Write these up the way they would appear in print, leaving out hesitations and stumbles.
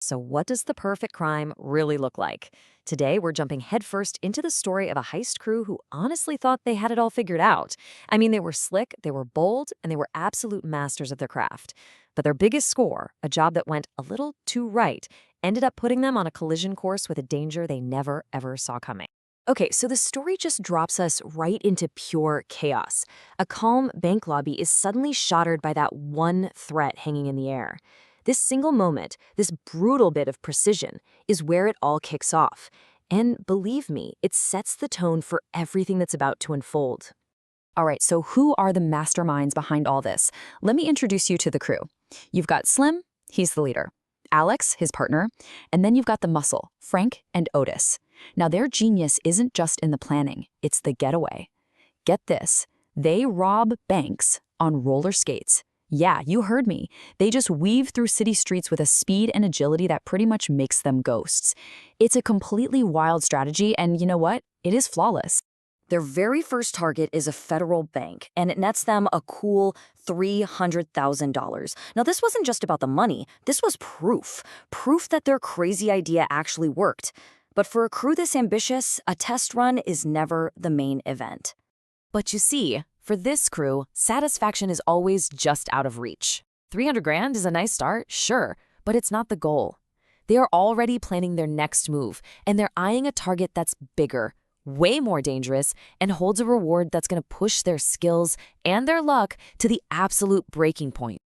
So, what does the perfect crime really look like? Today, we're jumping headfirst into the story of a heist crew who honestly thought they had it all figured out. I mean, they were slick, they were bold, and they were absolute masters of their craft. But their biggest score, a job that went a little too right, ended up putting them on a collision course with a danger they never, ever saw coming. Okay, so the story just drops us right into pure chaos. A calm bank lobby is suddenly shattered by that one threat hanging in the air. This single moment, this brutal bit of precision, is where it all kicks off. And believe me, it sets the tone for everything that's about to unfold. All right, so who are the masterminds behind all this? Let me introduce you to the crew. You've got Slim, he's the leader. Alex, his partner. And then you've got the muscle, Frank and Otis. Now, their genius isn't just in the planning, it's the getaway. Get this, they rob banks on roller skates. Yeah, you heard me. They just weave through city streets with a speed and agility that pretty much makes them ghosts. It's a completely wild strategy, and you know what? It is flawless. Their very first target is a federal bank, and it nets them a cool $300,000. Now, this wasn't just about the money. This was proof that their crazy idea actually worked. But for a crew this ambitious, a test run is never the main event. But you see, for this crew, satisfaction is always just out of reach. 300 grand is a nice start, sure, but it's not the goal. They are already planning their next move, and they're eyeing a target that's bigger, way more dangerous, and holds a reward that's going to push their skills and their luck to the absolute breaking point.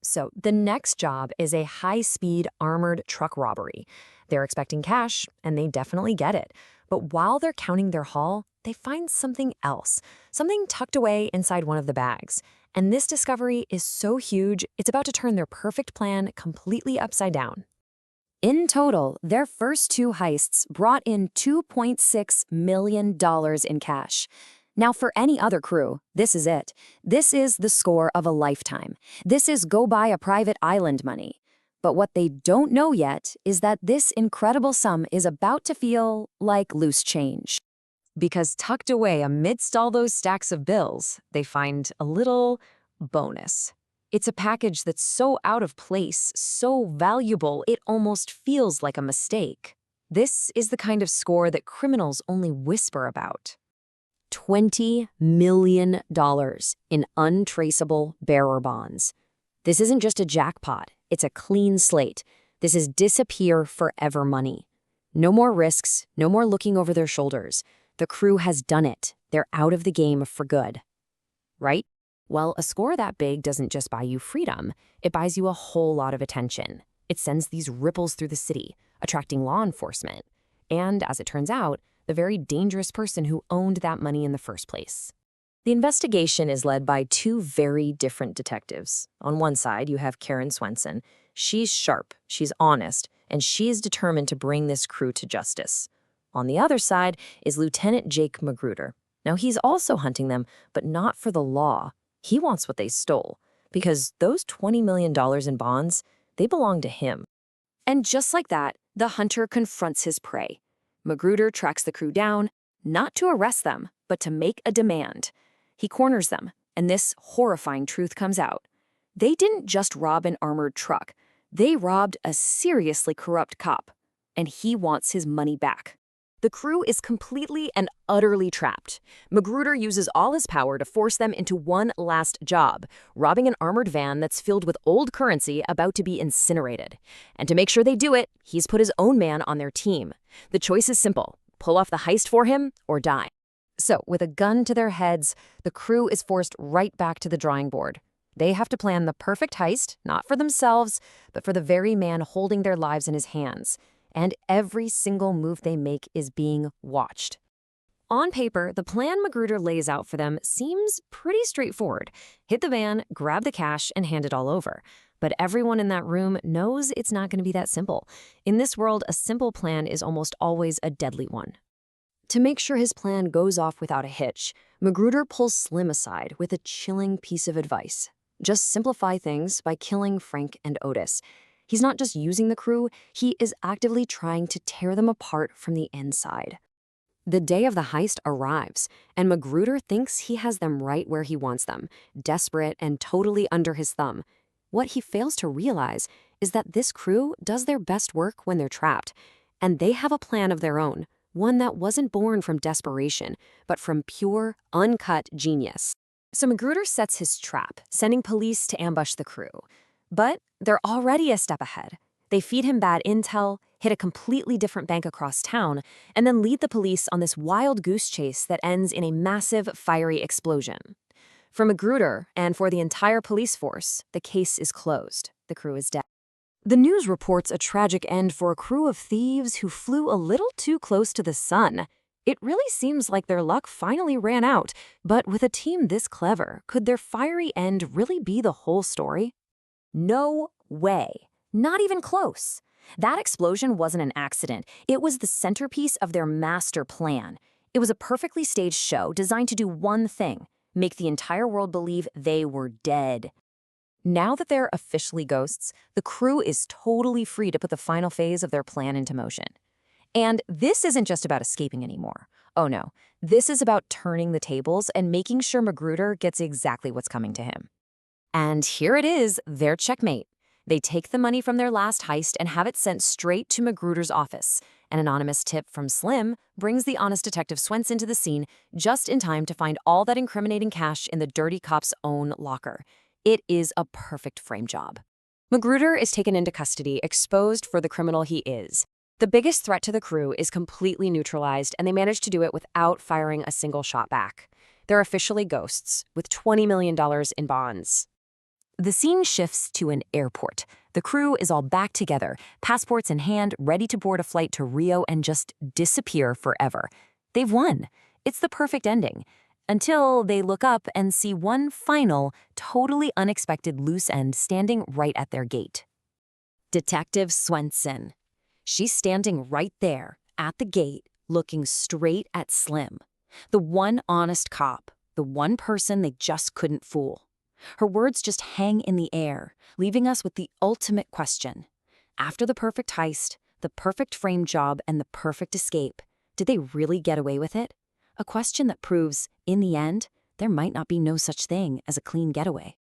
So the next job is a high-speed armored truck robbery. They're expecting cash, and they definitely get it. But while they're counting their haul, they find something else, something tucked away inside one of the bags. And this discovery is so huge, it's about to turn their perfect plan completely upside down. In total, their first two heists brought in $2.6 million in cash. Now, for any other crew, this is it. This is the score of a lifetime. This is go buy a private island money. But what they don't know yet is that this incredible sum is about to feel like loose change. Because tucked away amidst all those stacks of bills, they find a little bonus. It's a package that's so out of place, so valuable, it almost feels like a mistake. This is the kind of score that criminals only whisper about. $20 million in untraceable bearer bonds. This isn't just a jackpot, it's a clean slate. This is disappear forever money. No more risks, no more looking over their shoulders. The crew has done it. They're out of the game for good. Right? Well, a score that big doesn't just buy you freedom, it buys you a whole lot of attention. It sends these ripples through the city, attracting law enforcement. And, as it turns out, the very dangerous person who owned that money in the first place. The investigation is led by two very different detectives. On one side, you have Karen Swenson. She's sharp, she's honest, and she is determined to bring this crew to justice. On the other side is Lieutenant Jake Magruder. Now, he's also hunting them, but not for the law. He wants what they stole, because those $20 million in bonds, they belong to him. And just like that, the hunter confronts his prey. Magruder tracks the crew down, not to arrest them, but to make a demand. He corners them, and this horrifying truth comes out. They didn't just rob an armored truck. They robbed a seriously corrupt cop, and he wants his money back. The crew is completely and utterly trapped. Magruder uses all his power to force them into one last job, robbing an armored van that's filled with old currency about to be incinerated. And to make sure they do it, he's put his own man on their team. The choice is simple: pull off the heist for him or die. So, with a gun to their heads, the crew is forced right back to the drawing board. They have to plan the perfect heist, not for themselves, but for the very man holding their lives in his hands. And every single move they make is being watched. On paper, the plan Magruder lays out for them seems pretty straightforward. Hit the van, grab the cash, and hand it all over. But everyone in that room knows it's not going to be that simple. In this world, a simple plan is almost always a deadly one. To make sure his plan goes off without a hitch, Magruder pulls Slim aside with a chilling piece of advice. Just simplify things by killing Frank and Otis. He's not just using the crew, he is actively trying to tear them apart from the inside. The day of the heist arrives, and Magruder thinks he has them right where he wants them, desperate and totally under his thumb. What he fails to realize is that this crew does their best work when they're trapped, and they have a plan of their own, one that wasn't born from desperation, but from pure, uncut genius. So Magruder sets his trap, sending police to ambush the crew. But they're already a step ahead. They feed him bad intel, hit a completely different bank across town, and then lead the police on this wild goose chase that ends in a massive, fiery explosion. For Magruder, and for the entire police force, the case is closed. The crew is dead. The news reports a tragic end for a crew of thieves who flew a little too close to the sun. It really seems like their luck finally ran out, but with a team this clever, could their fiery end really be the whole story? No way. Not even close. That explosion wasn't an accident. It was the centerpiece of their master plan. It was a perfectly staged show designed to do one thing: make the entire world believe they were dead. Now that they're officially ghosts, the crew is totally free to put the final phase of their plan into motion. And this isn't just about escaping anymore. Oh no, this is about turning the tables and making sure Magruder gets exactly what's coming to him. And here it is, their checkmate. They take the money from their last heist and have it sent straight to Magruder's office. An anonymous tip from Slim brings the honest detective Swenson to the scene just in time to find all that incriminating cash in the dirty cop's own locker. It is a perfect frame job. Magruder is taken into custody, exposed for the criminal he is. The biggest threat to the crew is completely neutralized, and they manage to do it without firing a single shot back. They're officially ghosts, with $20 million in bonds. The scene shifts to an airport. The crew is all back together, passports in hand, ready to board a flight to Rio and just disappear forever. They've won. It's the perfect ending. Until they look up and see one final, totally unexpected loose end standing right at their gate. Detective Swenson. She's standing right there, at the gate, looking straight at Slim. The one honest cop, the one person they just couldn't fool. Her words just hang in the air, leaving us with the ultimate question. After the perfect heist, the perfect frame job, and the perfect escape, did they really get away with it? A question that proves, in the end, there might not be no such thing as a clean getaway.